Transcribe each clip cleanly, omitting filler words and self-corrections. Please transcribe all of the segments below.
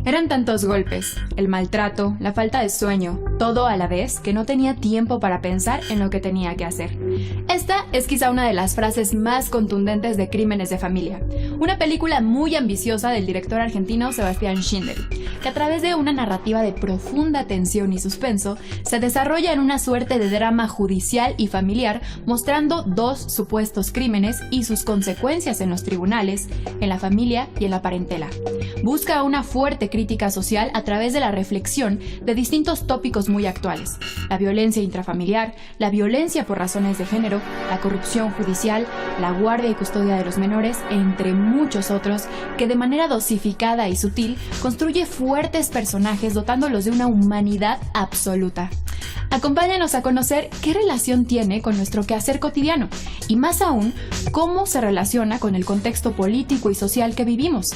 Eran tantos golpes, el maltrato, la falta de sueño, todo a la vez que no tenía tiempo para pensar en lo que tenía que hacer. Esta es quizá una de las frases más contundentes de Crímenes de Familia, una película muy ambiciosa del director argentino Sebastián Schindel, que a través de una narrativa de profunda tensión y suspenso, se desarrolla en una suerte de drama judicial y familiar, mostrando dos supuestos crímenes y sus consecuencias en los tribunales, en la familia y en la parentela. Busca una fuerte crítica social a través de la reflexión de distintos tópicos muy actuales: la violencia intrafamiliar, la violencia por razones de género, la corrupción judicial, la guardia y custodia de los menores, entre muchos otros, que de manera dosificada y sutil construye fuertes personajes dotándolos de una humanidad absoluta. Acompáñanos a conocer qué relación tiene con nuestro quehacer cotidiano y, más aún, cómo se relaciona con el contexto político y social que vivimos.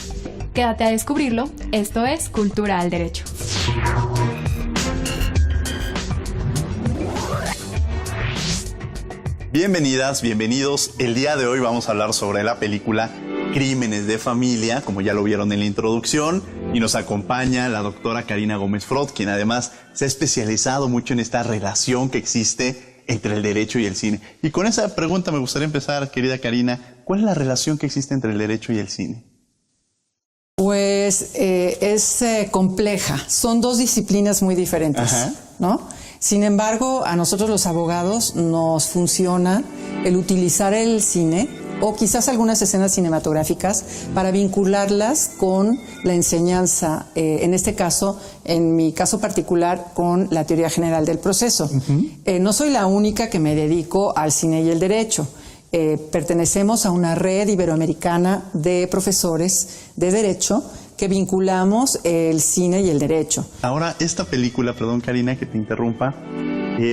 Quédate a descubrirlo. Esto es Cultura al Derecho. Bienvenidas, bienvenidos. El día de hoy vamos a hablar sobre la película Crímenes de Familia, como ya lo vieron en la introducción, y nos acompaña la doctora Karina Gómez Frot, quien además se ha especializado mucho en esta relación que existe entre el derecho y el cine. Y con esa pregunta me gustaría empezar, querida Karina. ¿Cuál es la relación que existe entre el derecho y el cine? Pues es compleja. Son dos disciplinas muy diferentes, ¿no? Sin embargo, a nosotros los abogados nos funciona el utilizar el cine o quizás algunas escenas cinematográficas para vincularlas con la enseñanza, en este caso, en mi caso particular, con la teoría general del proceso. No soy la única que me dedico al cine y el derecho. Pertenecemos a una red iberoamericana de profesores de derecho que vinculamos el cine y el derecho. Ahora, esta película, perdón Karina que te interrumpa,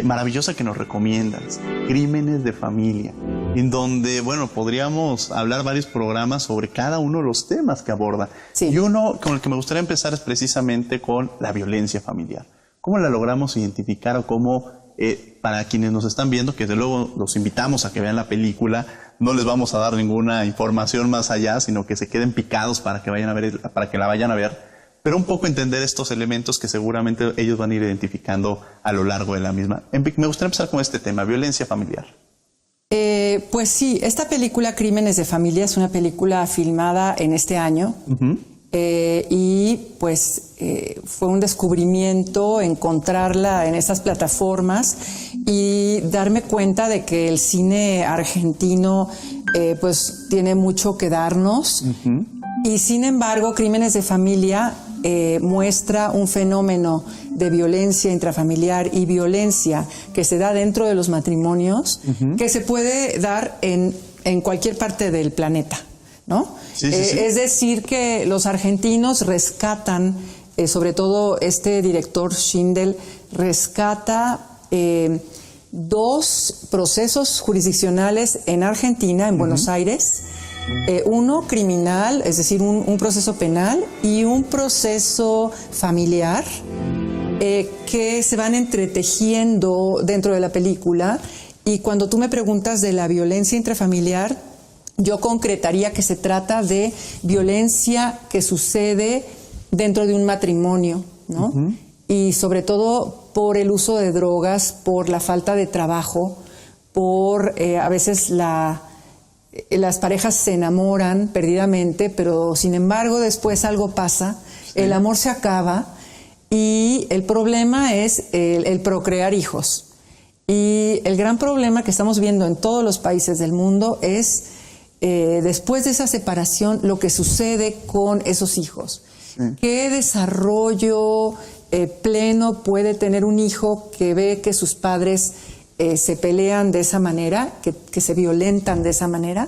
maravillosa que nos recomiendas, Crímenes de Familia, en donde, bueno, podríamos hablar varios programas sobre cada uno de los temas que aborda. Sí. Y uno con el que me gustaría empezar es precisamente con la violencia familiar. ¿Cómo la logramos identificar o cómo, para quienes nos están viendo, que desde luego los invitamos a que vean la película, no les vamos a dar ninguna información más allá, sino que se queden picados para que vayan a ver, para que la vayan a ver, pero un poco entender estos elementos que seguramente ellos van a ir identificando a lo largo de la misma. Me gustaría empezar con este tema, violencia familiar. Pues sí, esta película Crímenes de Familia es una película filmada en este año. Y pues fue un descubrimiento encontrarla en estas plataformas y darme cuenta de que el cine argentino pues tiene mucho que darnos. Y sin embargo, Crímenes de Familia muestra un fenómeno de violencia intrafamiliar y violencia que se da dentro de los matrimonios, que se puede dar en cualquier parte del planeta, ¿no? Sí. Es decir, que los argentinos rescatan, sobre todo este director Schindel, rescata dos procesos jurisdiccionales en Argentina, en Buenos Aires. Uno criminal, es decir, un proceso penal, y un proceso familiar que se van entretejiendo dentro de la película. Y cuando tú me preguntas de la violencia intrafamiliar, yo concretaría que se trata de violencia que sucede dentro de un matrimonio, ¿no? Y sobre todo por el uso de drogas, por la falta de trabajo, por a veces las parejas se enamoran perdidamente, pero sin embargo después algo pasa, el amor se acaba y el problema es el procrear hijos. Y el gran problema que estamos viendo en todos los países del mundo es después de esa separación, lo que sucede con esos hijos. ¿Qué desarrollo pleno puede tener un hijo que ve que sus padres se pelean de esa manera, que se violentan de esa manera,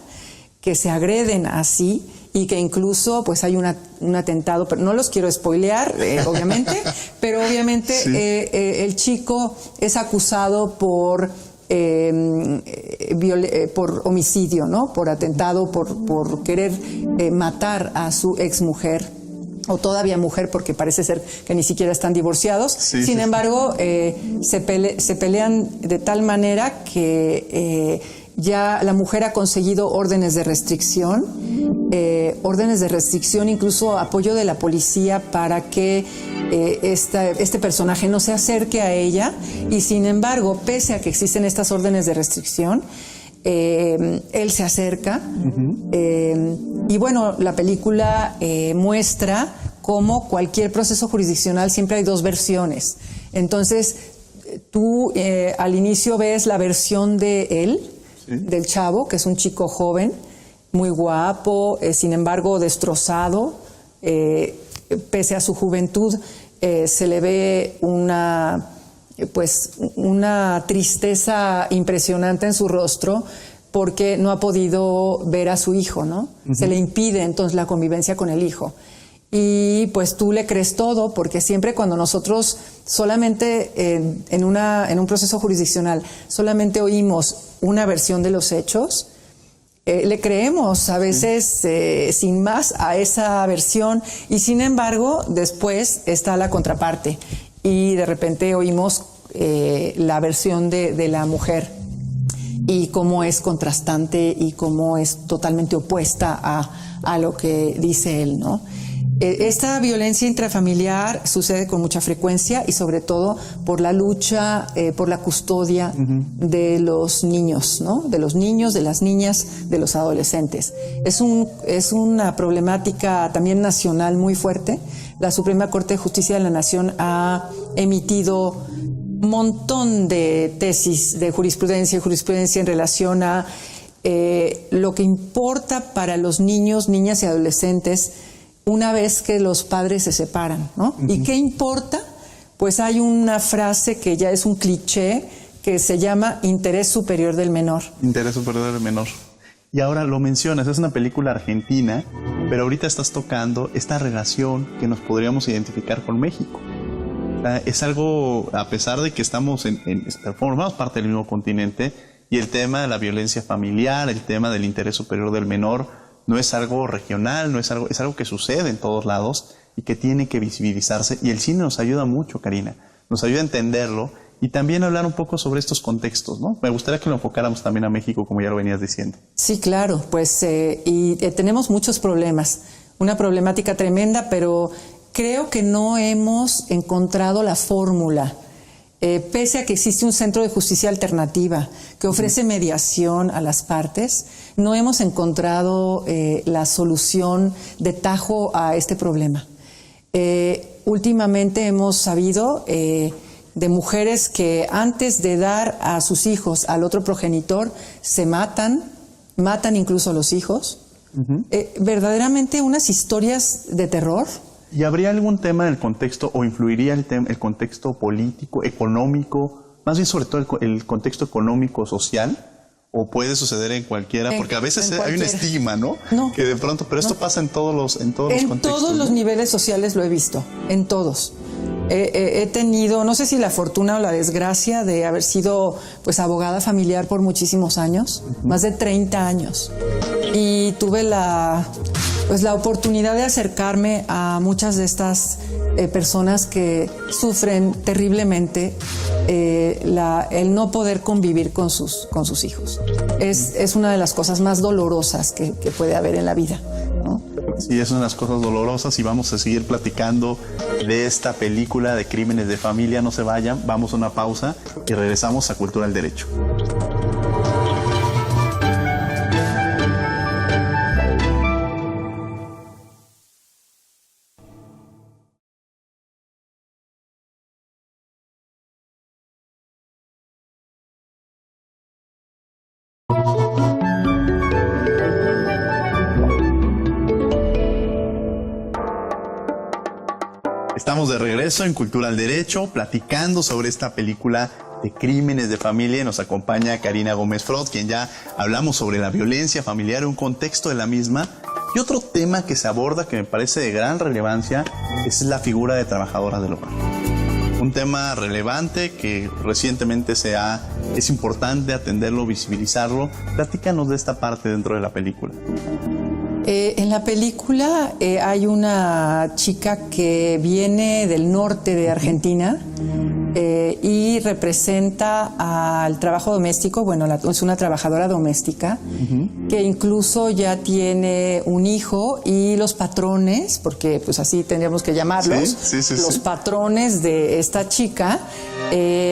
que se agreden así y que incluso pues hay un atentado, pero no los quiero spoilear, obviamente, pero obviamente sí. El chico es acusado por homicidio, ¿no? Por atentado, por querer matar a su exmujer, o todavía mujer, porque parece ser que ni siquiera están divorciados. Sí, Sin sí, embargo, se pelean de tal manera que ya la mujer ha conseguido órdenes de restricción, incluso apoyo de la policía para que este personaje no se acerque a ella, y sin embargo, pese a que existen estas órdenes de restricción, él se acerca. Y bueno, la película muestra cómo cualquier proceso jurisdiccional siempre hay dos versiones. Entonces, tú al inicio ves la versión de él, sí, del chavo, que es un chico joven, muy guapo, sin embargo destrozado, pese a su juventud, se le ve una tristeza impresionante en su rostro, porque no ha podido ver a su hijo, ¿no? Uh-huh. Se le impide entonces la convivencia con el hijo. Y pues tú le crees todo, porque siempre cuando nosotros solamente en un proceso jurisdiccional solamente oímos una versión de los hechos, le creemos a veces sin más a esa versión, y sin embargo después está la contraparte y de repente oímos la versión de la mujer, y cómo es contrastante y cómo es totalmente opuesta a lo que dice él, ¿no? Esta violencia intrafamiliar sucede con mucha frecuencia, y sobre todo por la lucha por la custodia uh-huh. de los niños, ¿no? De los niños, de las niñas, de los adolescentes. Es una problemática también nacional muy fuerte. La Suprema Corte de Justicia de la Nación ha emitido un montón de tesis de jurisprudencia en relación a lo que importa para los niños, niñas y adolescentes una vez que los padres se separan, ¿no? Uh-huh. ¿Y qué importa? Pues hay una frase que ya es un cliché, que se llama interés superior del menor. Interés superior del menor. Y ahora lo mencionas, es una película argentina, pero ahorita estás tocando esta relación que nos podríamos identificar con México. Es algo, a pesar de que formamos parte del mismo continente, y el tema de la violencia familiar, el tema del interés superior del menor, no es algo regional, es algo que sucede en todos lados y que tiene que visibilizarse. Y el cine nos ayuda mucho, Karina, nos ayuda a entenderlo y también a hablar un poco sobre estos contextos, ¿no? Me gustaría que lo enfocáramos también a México, como ya lo venías diciendo. Sí, claro, pues tenemos muchos problemas, una problemática tremenda, pero creo que no hemos encontrado la fórmula. Pese a que existe un centro de justicia alternativa que ofrece mediación a las partes, no hemos encontrado la solución de tajo a este problema. Últimamente hemos sabido de mujeres que antes de dar a sus hijos al otro progenitor se matan incluso a los hijos. Uh-huh. Verdaderamente unas historias de terror. ¿Y habría algún tema en el contexto, o influiría el contexto político, económico, más bien sobre todo el contexto económico, social? ¿O puede suceder en cualquiera? Porque a veces hay un estigma, ¿no? Que de pronto, pero esto pasa en todos los contextos. En todos los niveles sociales lo he visto, en todos. He tenido, no sé si la fortuna o la desgracia de haber sido pues abogada familiar por muchísimos años, uh-huh. Más de 30 años. Y tuve la oportunidad de acercarme a muchas de estas personas que sufren terriblemente el no poder convivir con sus hijos. Es una de las cosas más dolorosas que puede haber en la vida, ¿no? Sí, es una de las cosas dolorosas, y vamos a seguir platicando de esta película de Crímenes de Familia. No se vayan, vamos a una pausa y regresamos a Cultura del Derecho. Estamos de regreso en Cultura al Derecho, platicando sobre esta película de Crímenes de Familia, y nos acompaña Karina Gómez Frot, quien ya hablamos sobre la violencia familiar, un contexto de la misma. Y otro tema que se aborda que me parece de gran relevancia es la figura de trabajadora del hogar. Un tema relevante que recientemente es importante atenderlo, visibilizarlo. Platícanos de esta parte dentro de la película. En la película hay una chica que viene del norte de Argentina y representa al trabajo doméstico. Bueno, es una trabajadora doméstica que incluso ya tiene un hijo, y los patrones, porque pues así tendríamos que llamarlos, los patrones de esta chica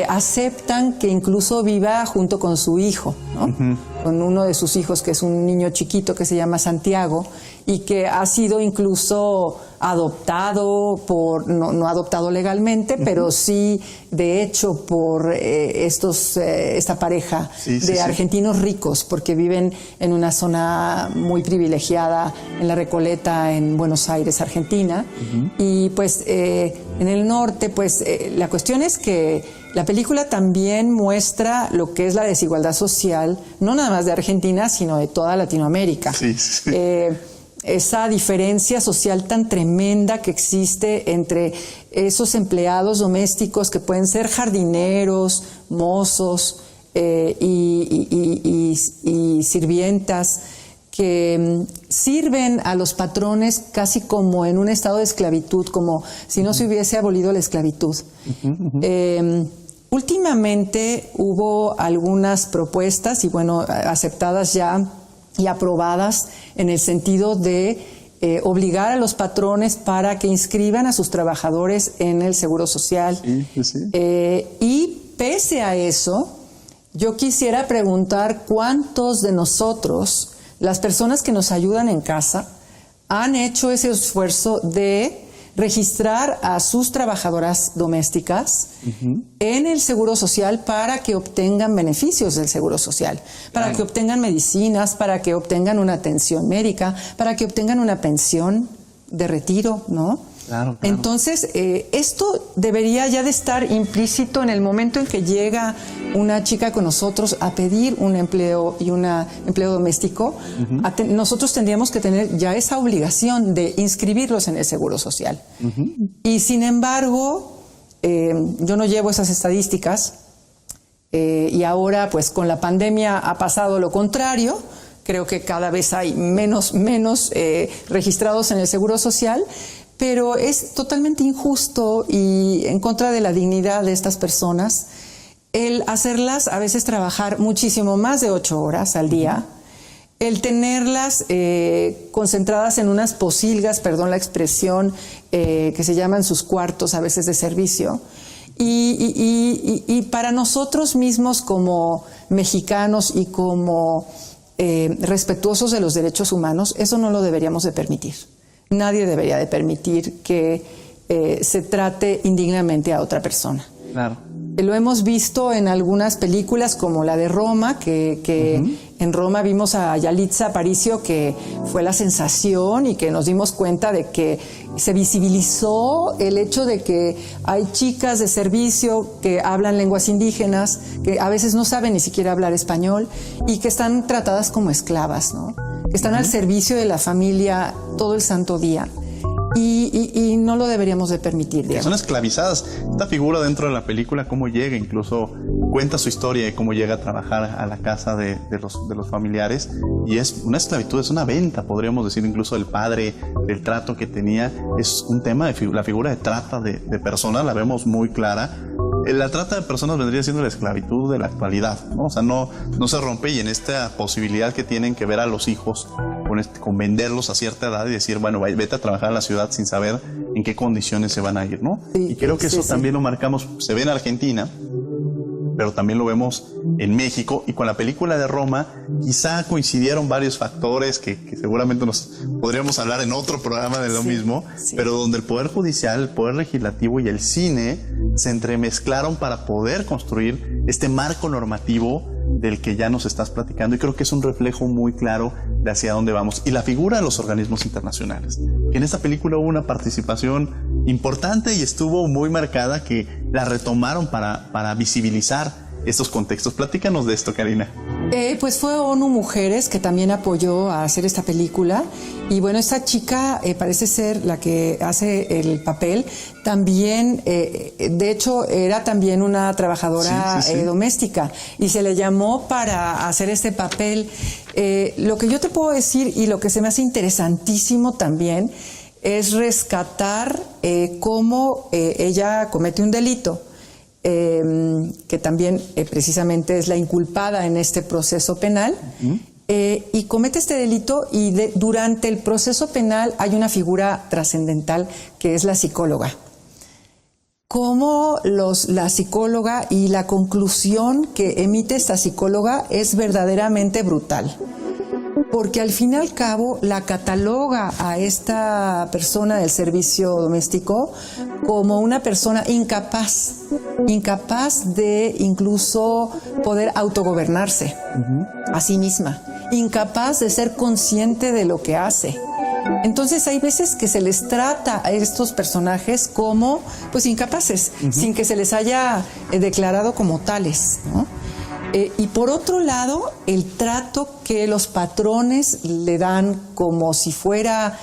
aceptan que incluso viva junto con su hijo, ¿no? Con uno de sus hijos, que es un niño chiquito que se llama Santiago, y que ha sido incluso adoptado no adoptado legalmente, pero sí de hecho por esta pareja de argentinos ricos, porque viven en una zona muy privilegiada en La Recoleta, en Buenos Aires, Argentina. Y pues en el norte, pues la cuestión es que la película también muestra lo que es la desigualdad social, no nada más de Argentina, sino de toda Latinoamérica. Esa diferencia social tan tremenda que existe entre esos empleados domésticos que pueden ser jardineros, mozos y sirvientas, que sirven a los patrones casi como en un estado de esclavitud, como si no se hubiese abolido la esclavitud. Últimamente hubo algunas propuestas, y bueno, aceptadas ya y aprobadas, en el sentido de obligar a los patrones para que inscriban a sus trabajadores en el Seguro Social. Y pese a eso, yo quisiera preguntar cuántos de nosotros, las personas que nos ayudan en casa, han hecho ese esfuerzo de registrar a sus trabajadoras domésticas en el Seguro Social para que obtengan beneficios del Seguro Social, para que obtengan medicinas, para que obtengan una atención médica, para que obtengan una pensión de retiro, ¿no? Entonces, esto debería ya de estar implícito en el momento en que llega una chica con nosotros a pedir un empleo y un empleo doméstico. Nosotros tendríamos que tener ya esa obligación de inscribirlos en el Seguro Social. Y sin embargo, yo no llevo esas estadísticas, y ahora pues con la pandemia ha pasado lo contrario. Creo que cada vez hay menos registrados en el Seguro Social. Pero es totalmente injusto y en contra de la dignidad de estas personas el hacerlas a veces trabajar muchísimo más de 8 horas al día, el tenerlas concentradas en unas posilgas, perdón la expresión, que se llaman sus cuartos a veces de servicio. Y para nosotros mismos como mexicanos y como respetuosos de los derechos humanos, eso no lo deberíamos de permitir. Nadie debería de permitir que se trate indignamente a otra persona. Lo hemos visto en algunas películas como la de Roma, que en Roma vimos a Yalitza Aparicio, que fue la sensación, y que nos dimos cuenta de que se visibilizó el hecho de que hay chicas de servicio que hablan lenguas indígenas, que a veces no saben ni siquiera hablar español, y que están tratadas como esclavas, ¿no? Que están al servicio de la familia todo el santo día. Y no lo deberíamos de permitir, digamos. Son esclavizadas. Esta figura dentro de la película, cómo llega, incluso cuenta su historia de cómo llega a trabajar a la casa de los familiares, y es una esclavitud, es una venta, podríamos decir, incluso del padre, del trato que tenía. Es un tema de la figura de trata de personas, la vemos muy clara. La trata de personas vendría siendo la esclavitud de la actualidad, ¿no? O sea, no se rompe, y en esta posibilidad que tienen que ver a los hijos con venderlos a cierta edad y decir, bueno, vete a trabajar a la ciudad sin saber en qué condiciones se van a ir, ¿no? Y creo que eso también lo marcamos, se ve en Argentina, pero también lo vemos en México, y con la película de Roma quizá coincidieron varios factores que seguramente nos podríamos hablar en otro programa de lo mismo, pero donde el Poder Judicial, el Poder Legislativo y el cine se entremezclaron para poder construir este marco normativo del que ya nos estás platicando, y creo que es un reflejo muy claro de hacia dónde vamos. Y la figura de los organismos internacionales, que en esta película hubo una participación importante y estuvo muy marcada, que la retomaron para visibilizar estos contextos. Platícanos de esto, Karina. Pues fue ONU Mujeres que también apoyó a hacer esta película. Y bueno, esta chica parece ser la que hace el papel. También, de hecho, era también una trabajadora doméstica y se le llamó para hacer este papel. Lo que yo te puedo decir y lo que se me hace interesantísimo también es rescatar cómo ella comete un delito. Que también precisamente es la inculpada en este proceso penal, y comete este delito y durante el proceso penal hay una figura trascendental que es la psicóloga. Cómo la psicóloga y la conclusión que emite esta psicóloga es verdaderamente brutal. Porque al fin y al cabo la cataloga a esta persona del servicio doméstico como una persona incapaz de incluso poder autogobernarse a sí misma, incapaz de ser consciente de lo que hace. Entonces hay veces que se les trata a estos personajes como pues incapaces, sin que se les haya declarado como tales, ¿no? Y por otro lado, el trato que los patrones le dan como si fueran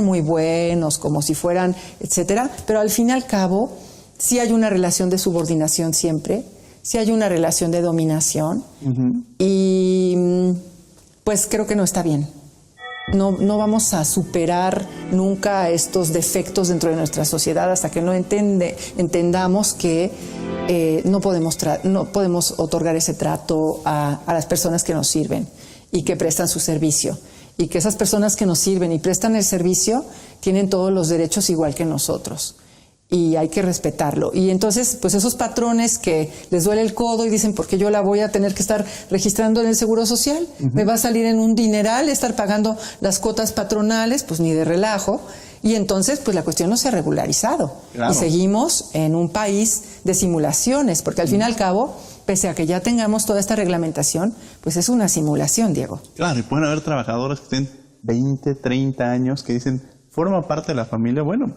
muy buenos, como si fueran, etcétera, pero al fin y al cabo sí hay una relación de subordinación siempre, sí hay una relación de dominación, y pues creo que no está bien. No vamos a superar nunca estos defectos dentro de nuestra sociedad hasta que no entendamos que no podemos otorgar ese trato a las personas que nos sirven y que prestan su servicio. Y que esas personas que nos sirven y prestan el servicio tienen todos los derechos igual que nosotros. Y hay que respetarlo. Y entonces, pues esos patrones que les duele el codo y dicen, ¿por qué yo la voy a tener que estar registrando en el Seguro Social? Me va a salir en un dineral estar pagando las cuotas patronales, pues ni de relajo. Y entonces, pues la cuestión no se ha regularizado. Claro. Y seguimos en un país de simulaciones, porque al fin y al cabo, pese a que ya tengamos toda esta reglamentación, pues es una simulación, Diego. Claro, y pueden haber trabajadoras que tienen 20, 30 años que dicen, forma parte de la familia. Bueno,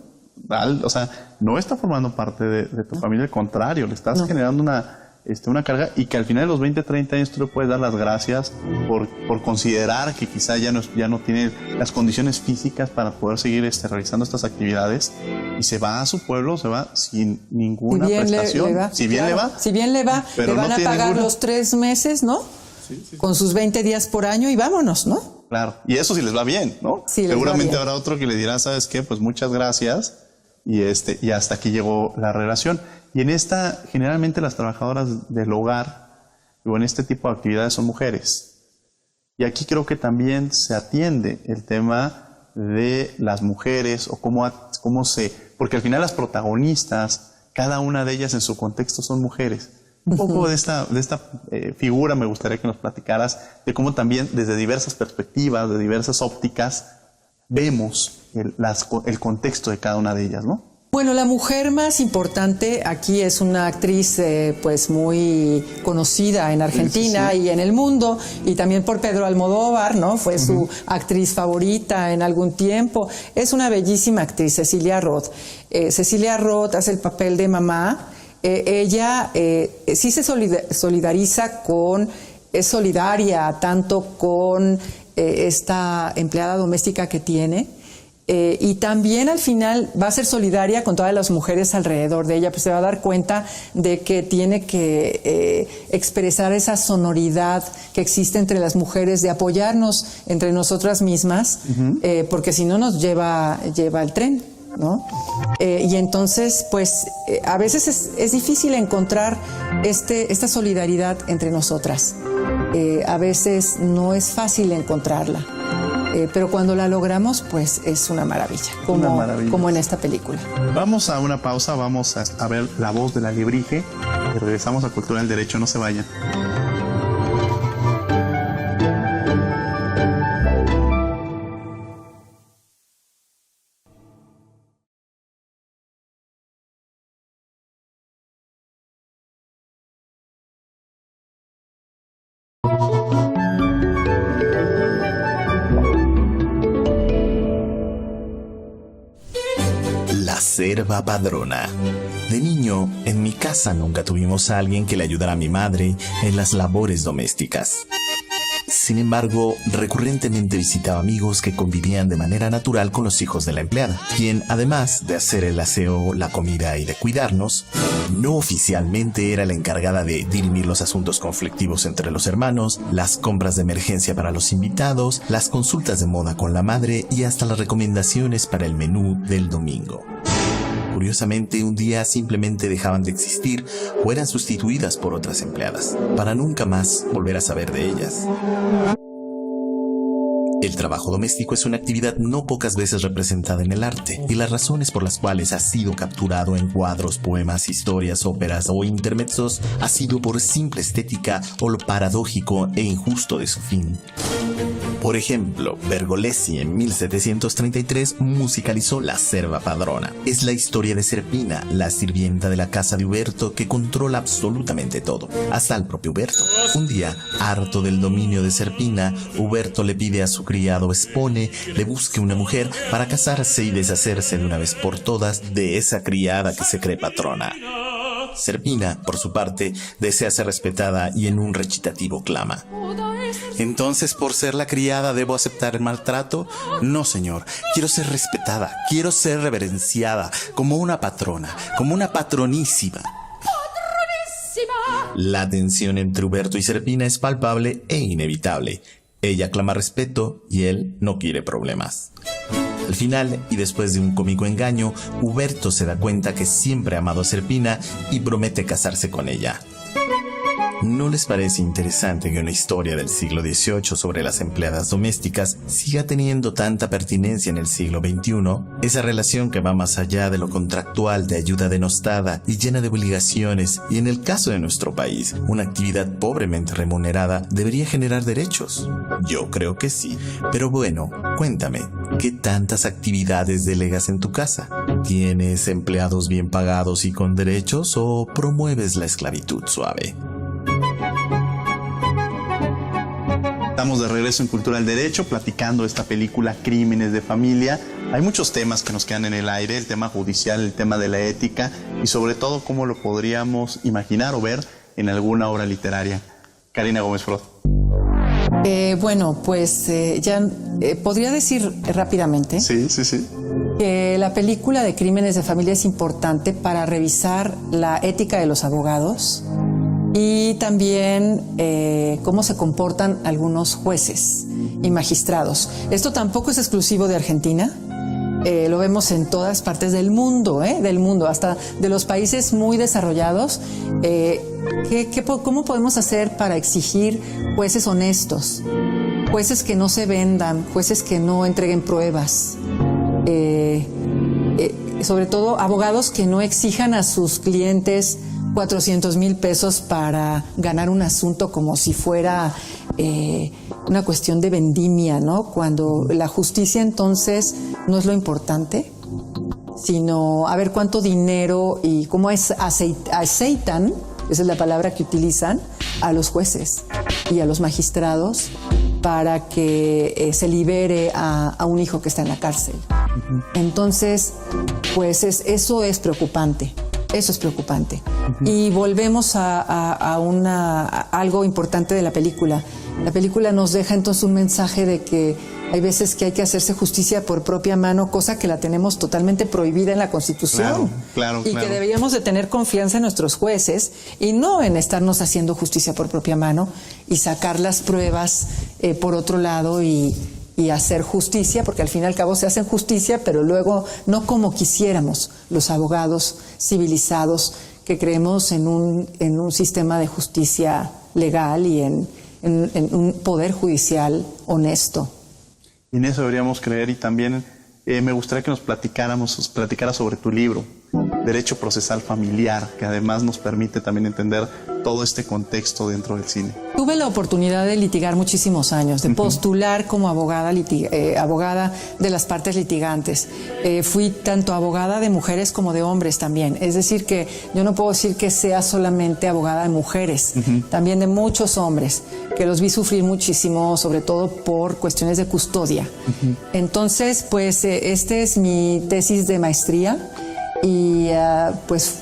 o sea, no está formando parte de tu familia, al contrario, le estás generando una carga, y que al final de los 20, 30 años tú le puedes dar las gracias por considerar que quizá ya no tiene las condiciones físicas para poder seguir realizando estas actividades, y se va a su pueblo, se va sin ninguna prestación. Si bien le va, le van a pagar los 3 meses, ¿no? Sí. Con sus 20 días por año y vámonos, ¿no? Claro, y eso sí les va bien, ¿no? Sí, seguramente habrá otro que le dirá, ¿sabes qué? Pues muchas gracias, y hasta aquí llegó la relación. Y en esta, generalmente las trabajadoras del hogar, o en este tipo de actividades, son mujeres. Y aquí creo que también se atiende el tema de las mujeres, o porque al final las protagonistas, cada una de ellas en su contexto son mujeres. Un poco de esta figura me gustaría que nos platicaras de cómo también desde diversas perspectivas, de diversas ópticas, vemos el contexto de cada una de ellas, ¿no? Bueno, la mujer más importante aquí es una actriz pues muy conocida en Argentina y en el mundo, y también por Pedro Almodóvar, ¿no? Fue su actriz favorita en algún tiempo. Es una bellísima actriz, Cecilia Roth. Cecilia Roth hace el papel de mamá. Ella sí se solidariza es solidaria tanto con esta empleada doméstica que tiene, y también al final va a ser solidaria con todas las mujeres alrededor de ella, pues se va a dar cuenta de que tiene que expresar esa sonoridad que existe entre las mujeres, de apoyarnos entre nosotras mismas, porque si no nos lleva el tren, ¿no? Y entonces, pues, a veces es difícil encontrar esta solidaridad entre nosotras. A veces no es fácil encontrarla. Pero cuando la logramos, pues es una maravilla, como en esta película. Vamos a una pausa, vamos a ver La Voz del Alebrije y regresamos a Cultura del Derecho. No se vayan. serva padrona. De niño, en mi casa nunca tuvimos a alguien que le ayudara a mi madre en las labores domésticas. Sin embargo, recurrentemente visitaba amigos que convivían de manera natural con los hijos de la empleada, quien, además de hacer el aseo, la comida y de cuidarnos, no oficialmente era la encargada de dirimir los asuntos conflictivos entre los hermanos, las compras de emergencia para los invitados, las consultas de moda con la madre y hasta las recomendaciones para el menú del domingo. Curiosamente, un día simplemente dejaban de existir o eran sustituidas por otras empleadas, para nunca más volver a saber de ellas. El trabajo doméstico es una actividad no pocas veces representada en el arte, y las razones por las cuales ha sido capturado en cuadros, poemas, historias, óperas o intermezzos ha sido por simple estética o lo paradójico e injusto de su fin. Por ejemplo, Pergolesi en 1733 musicalizó La serva padrona. Es la historia de Serpina, la sirvienta de la casa de Uberto, que controla absolutamente todo, hasta el propio Uberto. Un día, harto del dominio de Serpina, Uberto le pide a su criado Spone le busque una mujer para casarse y deshacerse de una vez por todas de esa criada que se cree patrona. Serpina, por su parte, desea ser respetada y en un recitativo clama: ¿entonces por ser la criada debo aceptar el maltrato? No, señor, quiero ser respetada, quiero ser reverenciada, como una patrona, como una patronísima. La tensión entre Uberto y Serpina es palpable e inevitable. Ella clama respeto y él no quiere problemas. Al final, y después de un cómico engaño, Uberto se da cuenta que siempre ha amado a Serpina y promete casarse con ella. ¿No les parece interesante que una historia del siglo XVIII sobre las empleadas domésticas siga teniendo tanta pertinencia en el siglo XXI? Esa relación que va más allá de lo contractual, de ayuda denostada y llena de obligaciones, y en el caso de nuestro país, una actividad pobremente remunerada, ¿debería generar derechos? Yo creo que sí. Pero bueno, cuéntame, ¿qué tantas actividades delegas en tu casa? ¿Tienes empleados bien pagados y con derechos o promueves la esclavitud suave? Estamos de regreso en Cultura del Derecho, platicando esta película Crímenes de Familia. Hay muchos temas que nos quedan en el aire, el tema judicial, el tema de la ética y sobre todo cómo lo podríamos imaginar o ver en alguna obra literaria. Karina Gómez Frot. Podría decir rápidamente que la película de Crímenes de Familia es importante para revisar la ética de los abogados y también cómo se comportan algunos jueces y magistrados. Esto tampoco es exclusivo de Argentina, lo vemos en todas partes del mundo, hasta de los países muy desarrollados. ¿Cómo podemos hacer para exigir jueces honestos, jueces que no se vendan, jueces que no entreguen pruebas? Sobre todo abogados que no exijan a sus clientes 400,000 pesos para ganar un asunto como si fuera una cuestión de vendimia, ¿no? Cuando la justicia entonces no es lo importante, sino a ver cuánto dinero y cómo aceitan, esa es la palabra que utilizan, a los jueces y a los magistrados para que se libere a un hijo que está en la cárcel. Entonces, pues eso es preocupante. Eso es preocupante. Y volvemos a algo importante de la película. La película nos deja entonces un mensaje de que hay veces que hay que hacerse justicia por propia mano, cosa que la tenemos totalmente prohibida en la Constitución. Claro. Que deberíamos de tener confianza en nuestros jueces y no en estarnos haciendo justicia por propia mano y sacar las pruebas por otro lado y hacer justicia, porque al fin y al cabo se hacen justicia, pero luego no como quisiéramos los abogados civilizados que creemos en un sistema de justicia legal y en un poder judicial honesto. Y en eso deberíamos creer, y también me gustaría que nos platicara sobre tu libro, Derecho Procesal Familiar, que además nos permite también entender todo este contexto dentro del cine. Tuve la oportunidad de litigar muchísimos años, de postular como abogada de las partes litigantes. Fui tanto abogada de mujeres como de hombres también. Es decir, que yo no puedo decir que sea solamente abogada de mujeres, también de muchos hombres, que los vi sufrir muchísimo, sobre todo por cuestiones de custodia. Entonces, pues, este es mi tesis de maestría. y pues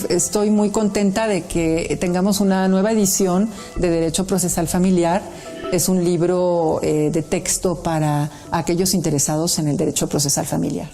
estoy muy contenta de que tengamos una nueva edición de Derecho Procesal Familiar. Es un libro de texto para aquellos interesados en el derecho procesal familiar.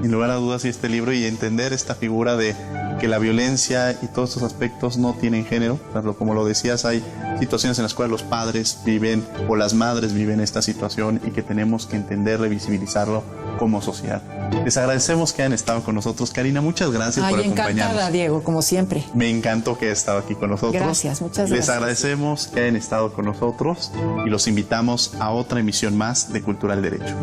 Sin lugar a dudas, y este libro, y entender esta figura de que la violencia y todos estos aspectos no tienen género. Como lo decías, hay situaciones en las cuales los padres viven o las madres viven esta situación y que tenemos que entenderlo y visibilizarlo como sociedad. Les agradecemos que hayan estado con nosotros. Karina, muchas gracias por acompañarnos. Encantada, Diego, como siempre. Me encantó que hayas estado aquí con nosotros. Gracias, muchas Les gracias. agradecemos que hayan estado con nosotros y los invitamos a otra emisión más de Cultura al Derecho.